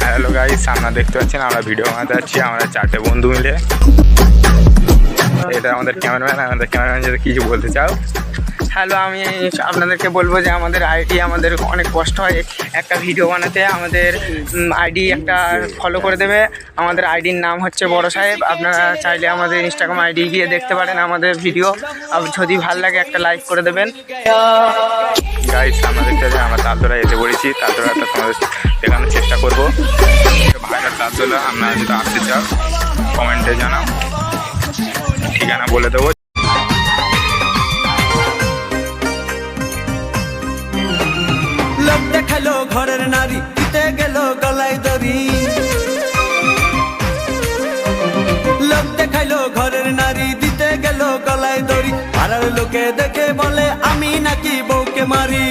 Hello guys, আপনারা দেখতে পাচ্ছেন আমরা ভিডিও বানাতে যাচ্ছি আমরা 4টে বন্ধু মিলে। এটা আমাদের ক্যামেরাম্যান যদি কিছু বলতে চাও। হ্যালো, আমি আপনাদেরকে বলবো যে আমাদের আইডি, আমাদের অনেক কষ্ট হয় একটা ভিডিও বানাতে। আমাদের আইডি একটা ফলো করে দেবে। আমাদের আইডির নাম হচ্ছে বড় সাহেব। আপনারা চাইলে আমাদের ইনস্টাগ্রাম আইডি গিয়ে দেখতে পারেন আমাদের ভিডিও। যদি ভালো লাগে একটা লাইক করে দেবেন। গাইস, আমরা দেখতে পাচ্ছি আমরা তালতলা এসে পড়েছি। তালতলাটা তোমাদের দেখানোর চেষ্টা করবো। ভাইরাল তালতলা, আপনারা যদি আসতে চাও কমেন্টে জানাও, ঠিকানা বলে দেবো। লোক দেখালো ঘরের নারী, দিতে গেল গলায় দড়ি। লোক দেখাইলো ঘরের নারী, দিতে গেল গলায় দড়ি। পাড়ার লোকে দেখে বলে আমি নাকি বউকে মারি।